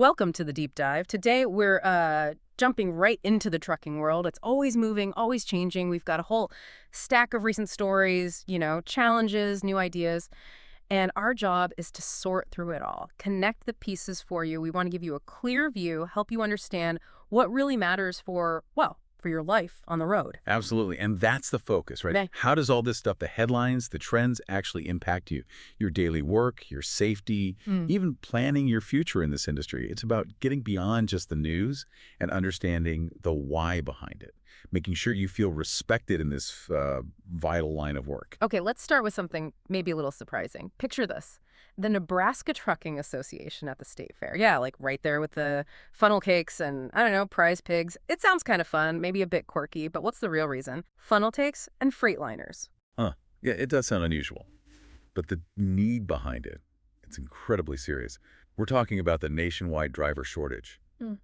Welcome to the deep dive. Today we're jumping right into the trucking world. It's always moving, always changing. We've got a whole stack of recent stories, challenges, new ideas. And our job is to sort through it all, connect the pieces for you. We want to give you a clear view, help you understand what really matters for your life on the road. Absolutely. And that's the focus, right? Right. How does all this stuff, the headlines, the trends actually impact you? Your daily work, your safety, even planning your future in this industry. It's about getting beyond just the news and understanding the why behind it, making sure you feel respected in this vital line of work. Okay, let's start with something maybe a little surprising. Picture this. The Nebraska Trucking Association at the State Fair. Yeah, like right there with the funnel cakes and, I don't know, prize pigs. It sounds kind of fun, maybe a bit quirky, but what's the real reason? Funnel cakes and freightliners. Huh. Yeah, it does sound unusual. But the need behind it, it's incredibly serious. We're talking about the nationwide driver shortage.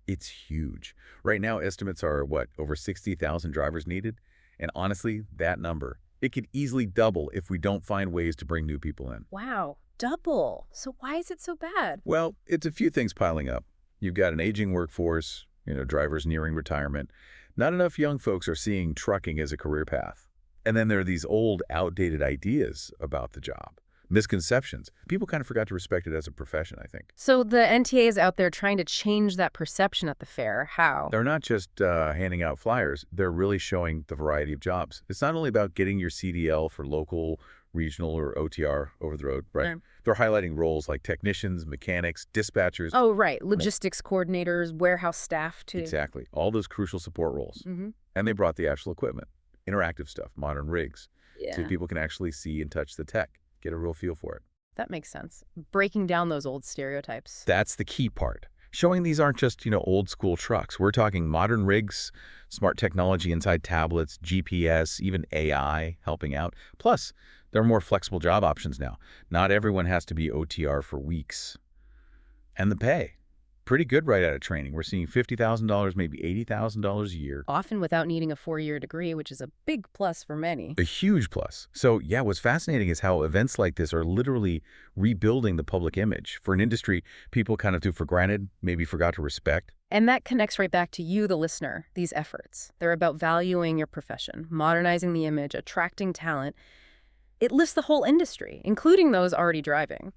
It's huge. Right now, estimates are, over 60,000 drivers needed? And honestly, that number, it could easily double if we don't find ways to bring new people in. Wow, double. So why is it so bad? Well, it's a few things piling up. You've got an aging workforce, drivers nearing retirement. Not enough young folks are seeing trucking as a career path. And then there are these old, outdated ideas about the job. Misconceptions. People kind of forgot to respect it as a profession, I think. So the NTA is out there trying to change that perception at the fair. How? They're not just handing out flyers. They're really showing the variety of jobs. It's not only about getting your CDL for local, regional, or OTR over the road, right? Right. They're highlighting roles like technicians, mechanics, dispatchers. Oh, right. Logistics coordinators, warehouse staff, too. Exactly. All those crucial support roles. Mm-hmm. And they brought the actual equipment, interactive stuff, modern rigs, so Yeah, people can actually see and touch the tech, get a real feel for it. that makes sense. Breaking down those old stereotypes. That's the key part. Showing these aren't just, old school trucks. We're talking modern rigs, smart technology inside tablets, GPS, even AI helping out. Plus, there are more flexible job options now. Not everyone has to be OTR for weeks. And the pay, pretty good right out of training. We're seeing $50,000, maybe $80,000 a year. Often without needing a 4-year degree, which is a big plus for many. A huge plus. So yeah, what's fascinating is how events like this are literally rebuilding the public image for an industry people kind of took for granted, maybe forgot to respect. And that connects right back to you, the listener, these efforts. They're about valuing your profession, modernizing the image, attracting talent. It lifts the whole industry, including those already driving.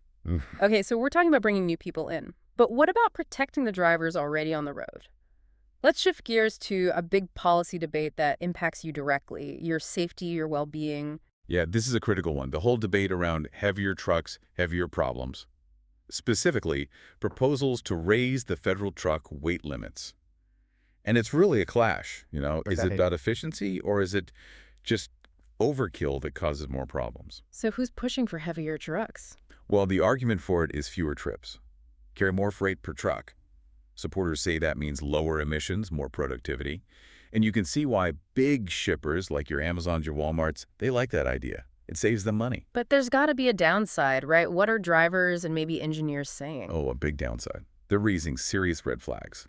Okay, so we're talking about bringing new people in. But what about protecting the drivers already on the road? Let's shift gears to a big policy debate that impacts you directly, your safety, your well-being. Yeah, this is a critical one. The whole debate around heavier trucks, heavier problems. Specifically, proposals to raise the federal truck weight limits. And it's really a clash, Is it about efficiency or is it just overkill that causes more problems? So who's pushing for heavier trucks? Well, the argument for it is fewer trips. Carry more freight per truck. Supporters say that means lower emissions, more productivity. And you can see why big shippers like your Amazons, your Walmarts, they like that idea. It saves them money. But there's got to be a downside, right? What are drivers and maybe engineers saying? Oh, a big downside. They're raising serious red flags.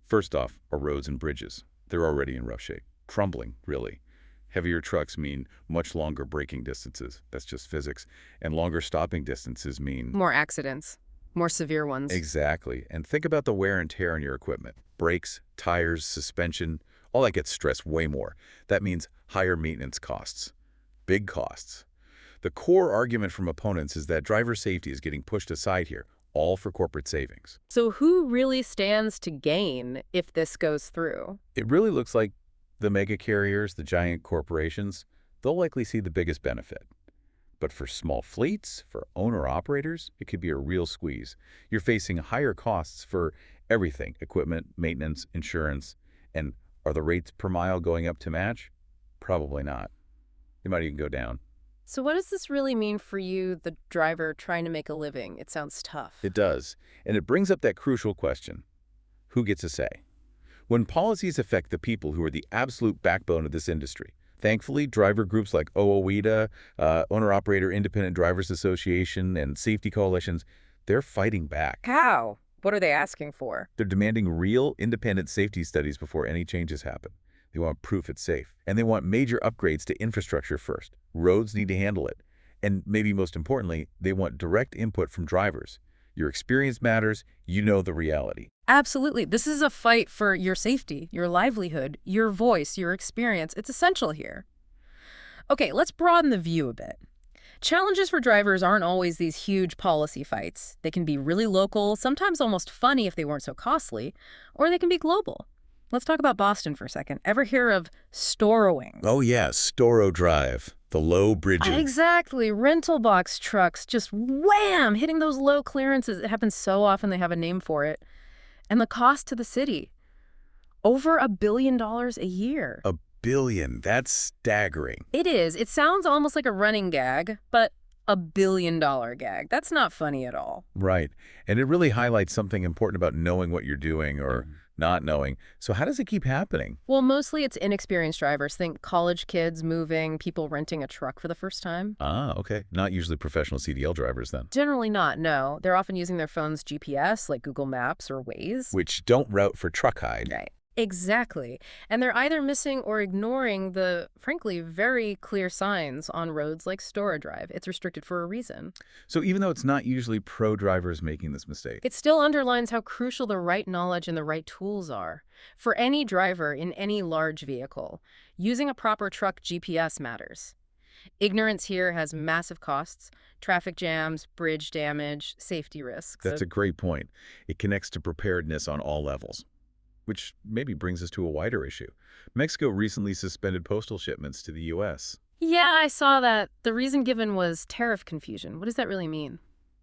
First off, are roads and bridges. They're already in rough shape. Crumbling, really. Heavier trucks mean much longer braking distances. That's just physics. And longer stopping distances mean... More accidents, more severe ones. Exactly. And think about the wear and tear on your equipment. Brakes, tires, suspension, all that gets stressed way more. That means higher maintenance costs. Big costs. The core argument from opponents is that driver safety is getting pushed aside here, all for corporate savings. So who really stands to gain if this goes through? It really looks like the mega carriers, the giant corporations, they'll likely see the biggest benefit. But for small fleets, for owner-operators, it could be a real squeeze. You're facing higher costs for everything, equipment, maintenance, insurance. And are the rates per mile going up to match? Probably not. They might even go down. So what does this really mean for you, the driver trying to make a living? It sounds tough. It does. And it brings up that crucial question. Who gets a say? When policies affect the people who are the absolute backbone of this industry, thankfully, driver groups like OOIDA, Owner-Operator Independent Drivers Association, and safety coalitions, they're fighting back. How? What are they asking for? They're demanding real, independent safety studies before any changes happen. They want proof it's safe. And they want major upgrades to infrastructure first. Roads need to handle it. And maybe most importantly, they want direct input from drivers. Your experience matters. You know the reality. Absolutely. This is a fight for your safety, your livelihood, your voice, your experience. It's essential here. Okay, let's broaden the view a bit. Challenges for drivers aren't always these huge policy fights. They can be really local, sometimes almost funny if they weren't so costly, or they can be global. Let's talk about Boston for a second. Ever hear of Storrowings? Oh, yeah, Storrow Drive, the low bridges. Exactly. Rental box trucks just wham, hitting those low clearances. It happens so often they have a name for it. And the cost to the city, over $1 billion a year. $1 billion. That's staggering. It is. It sounds almost like a running gag, but $1 billion gag. That's not funny at all. Right. And it really highlights something important about knowing what you're doing or not knowing. So how does it keep happening? Well, mostly it's inexperienced drivers. Think college kids moving, people renting a truck for the first time. Ah, okay. Not usually professional CDL drivers then. Generally not, no. They're often using their phone's GPS, like Google Maps or Waze. Which don't route for truck hide. Right. Exactly. And they're either missing or ignoring the, frankly, very clear signs on roads like Storrowing Drive. It's restricted for a reason. So even though it's not usually pro drivers making this mistake. It still underlines how crucial the right knowledge and the right tools are. For any driver in any large vehicle, using a proper truck GPS matters. Ignorance here has massive costs: traffic jams, bridge damage, safety risks. That's a great point. It connects to preparedness on all levels. Which maybe brings us to a wider issue. Mexico recently suspended postal shipments to the U.S. Yeah, I saw that. The reason given was tariff confusion. What does that really mean?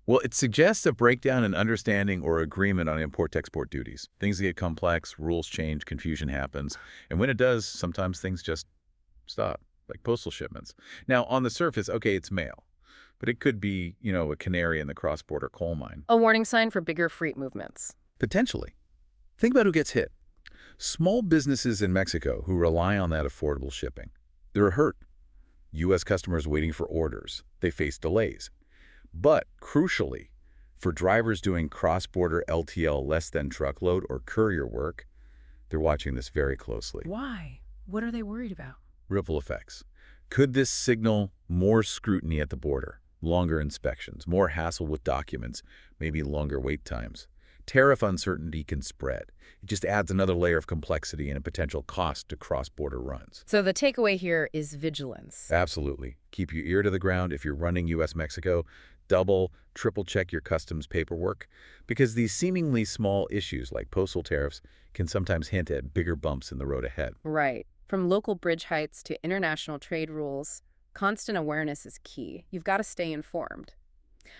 Well, it suggests a breakdown in understanding or agreement on import-export duties. Things get complex, rules change, confusion happens. And when it does, sometimes things just stop, like postal shipments. Now, on the surface, okay, it's mail. But it could be, a canary in the cross-border coal mine. A warning sign for bigger freight movements. Potentially. Think about who gets hit. Small businesses in Mexico who rely on that affordable shipping. They're hurt. U.S. customers waiting for orders. They face delays. But, crucially, for drivers doing cross-border LTL less-than-truckload or courier work, they're watching this very closely. Why? What are they worried about? Ripple effects. Could this signal more scrutiny at the border, longer inspections, more hassle with documents, maybe longer wait times? Tariff uncertainty can spread. It just adds another layer of complexity and a potential cost to cross-border runs. So the takeaway here is vigilance. Absolutely. Keep your ear to the ground if you're running U.S.-Mexico. Double, triple-check your customs paperwork, because these seemingly small issues like postal tariffs can sometimes hint at bigger bumps in the road ahead. Right. From local bridge heights to international trade rules, constant awareness is key. You've got to stay informed.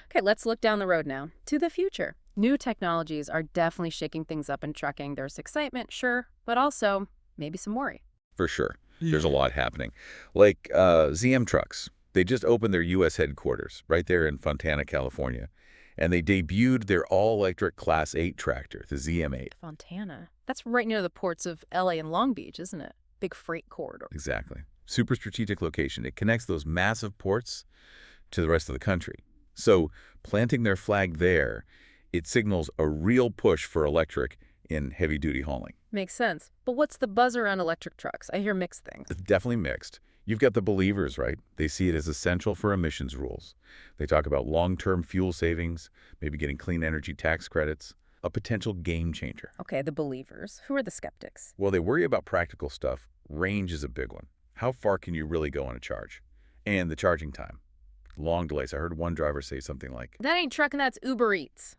Okay, let's look down the road now to the future. New technologies are definitely shaking things up in trucking. There's excitement, sure, but also maybe some worry. For sure. There's a lot happening. Like ZM Trucks. They just opened their U.S. headquarters right there in Fontana, California. And they debuted their all-electric Class 8 tractor, the ZM8. Fontana? That's right near the ports of L.A. and Long Beach, isn't it? Big freight corridor. Exactly. Super strategic location. It connects those massive ports to the rest of the country. So planting their flag there, it signals a real push for electric in heavy-duty hauling. Makes sense. But what's the buzz around electric trucks? I hear mixed things. It's definitely mixed. You've got the believers, right? They see it as essential for emissions rules. They talk about long-term fuel savings, maybe getting clean energy tax credits, a potential game changer. Okay, the believers. Who are the skeptics? Well, they worry about practical stuff. Range is a big one. How far can you really go on a charge? And the charging time. Long delays. I heard one driver say something like, "That ain't trucking, that's Uber Eats."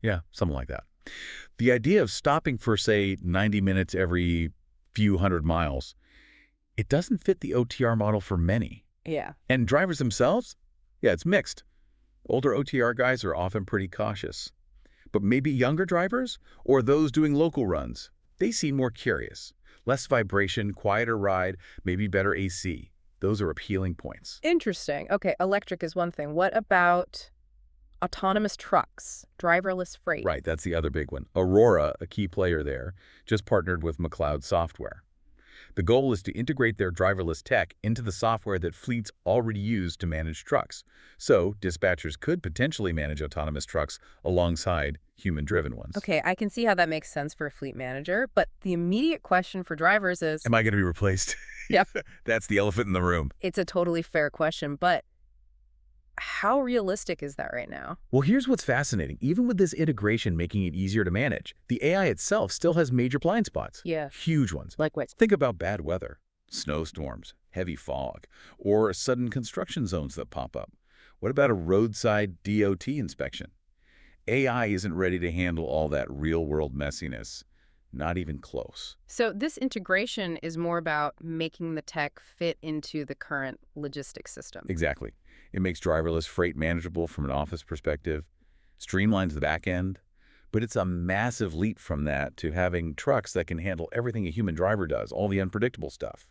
Yeah, something like that. The idea of stopping for, say, 90 minutes every few hundred miles, it doesn't fit the OTR model for many. Yeah. And drivers themselves? Yeah, it's mixed. Older OTR guys are often pretty cautious. But maybe younger drivers or those doing local runs, they seem more curious. Less vibration, quieter ride, maybe better AC. Those are appealing points. Interesting. Okay, electric is one thing. What about autonomous trucks, driverless freight? Right, that's the other big one. Aurora, a key player there, just partnered with McLeod Software. The goal is to integrate their driverless tech into the software that fleets already use to manage trucks. So dispatchers could potentially manage autonomous trucks alongside human-driven ones. Okay, I can see how that makes sense for a fleet manager, but the immediate question for drivers is, am I going to be replaced? Yep. That's the elephant in the room. It's a totally fair question, but how realistic is that right now? Well, here's what's fascinating. Even with this integration making it easier to manage, the AI itself still has major blind spots. Yeah. Huge ones. Like what? Think about bad weather, snowstorms, heavy fog, or sudden construction zones that pop up. What about a roadside DOT inspection? AI isn't ready to handle all that real-world messiness. Not even close. So this integration is more about making the tech fit into the current logistics system. Exactly. It makes driverless freight manageable from an office perspective, streamlines the back end, but it's a massive leap from that to having trucks that can handle everything a human driver does, all the unpredictable stuff.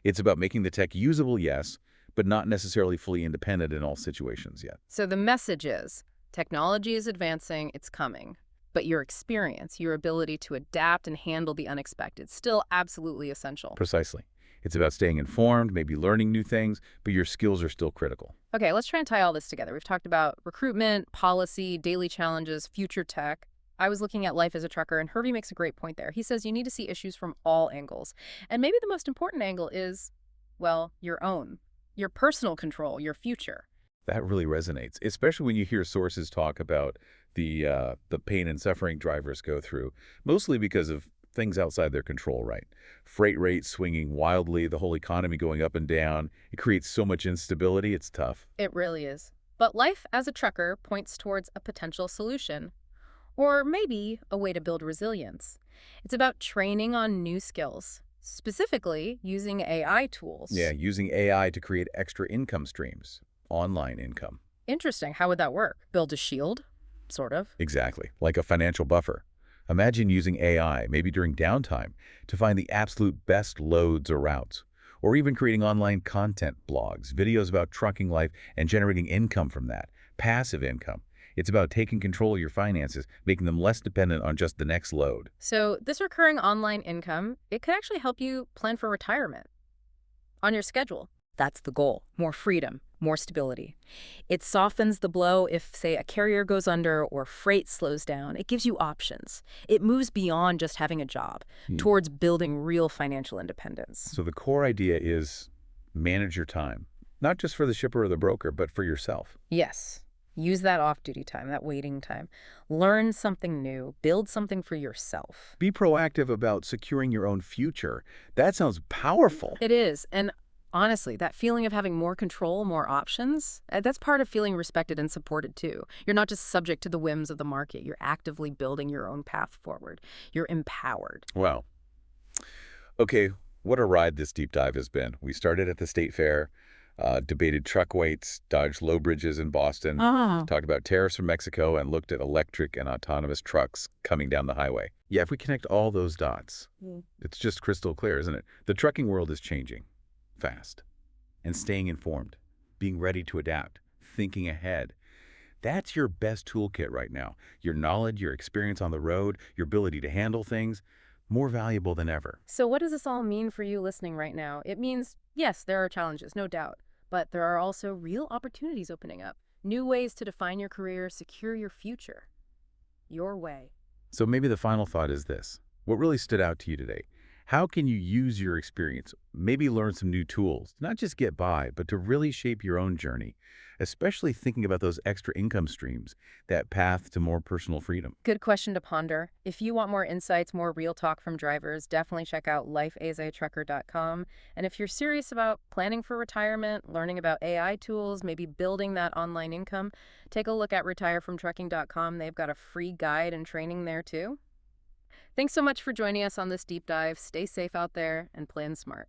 It's about making the tech usable, yes, but not necessarily fully independent in all situations yet. So the message is, technology is advancing, it's coming. But your experience, your ability to adapt and handle the unexpected, still absolutely essential. Precisely. It's about staying informed, maybe learning new things, but your skills are still critical. Okay, let's try and tie all this together. We've talked about recruitment, policy, daily challenges, future tech. I was looking at Life as a Trucker, and Hervey makes a great point there. He says you need to see issues from all angles. And maybe the most important angle is, well, your own, your personal control, your future. That really resonates, especially when you hear sources talk about the pain and suffering drivers go through, mostly because of things outside their control, right? Freight rates swinging wildly, the whole economy going up and down. It creates so much instability, it's tough. It really is. But Life as a Trucker points towards a potential solution, or maybe a way to build resilience. It's about training on new skills, specifically using AI tools. Yeah, using AI to create extra income streams, online income. Interesting. How would that work? Build a shield? Sort of. Exactly, like a financial buffer. Imagine using AI, maybe during downtime, to find the absolute best loads or routes, or even creating online content blogs, videos about trucking life and generating income from that, passive income. It's about taking control of your finances, making them less dependent on just the next load. So this recurring online income, it could actually help you plan for retirement on your schedule. That's the goal. More freedom, more stability. It softens the blow if, say, a carrier goes under or freight slows down. It gives you options. It moves beyond just having a job towards building real financial independence. So the core idea is manage your time, not just for the shipper or the broker, but for yourself. Yes. Use that off-duty time, that waiting time. Learn something new. Build something for yourself. Be proactive about securing your own future. That sounds powerful. It is. And honestly, that feeling of having more control, more options, that's part of feeling respected and supported too. You're not just subject to the whims of the market. You're actively building your own path forward. You're empowered. Wow. Okay, what a ride this deep dive has been. We started at the State Fair, debated truck weights, dodged low bridges in Boston, talked about tariffs from Mexico, and looked at electric and autonomous trucks coming down the highway. Yeah, if we connect all those dots, it's just crystal clear, isn't it? The trucking world is changing fast, and staying informed, being ready to adapt, thinking ahead. That's your best toolkit right now. Your knowledge, your experience on the road, your ability to handle things, more valuable than ever. So what does this all mean for you listening right now? It means, yes, there are challenges, no doubt, but there are also real opportunities opening up, new ways to define your career, secure your future, your way. So maybe the final thought is this. What really stood out to you today? How can you use your experience, maybe learn some new tools, not just get by, but to really shape your own journey, especially thinking about those extra income streams, that path to more personal freedom? Good question to ponder. If you want more insights, more real talk from drivers, definitely check out LifeAsATrucker.com. And if you're serious about planning for retirement, learning about AI tools, maybe building that online income, take a look at retirefromtrucking.com. They've got a free guide and training there too. Thanks so much for joining us on this deep dive. Stay safe out there and plan smart.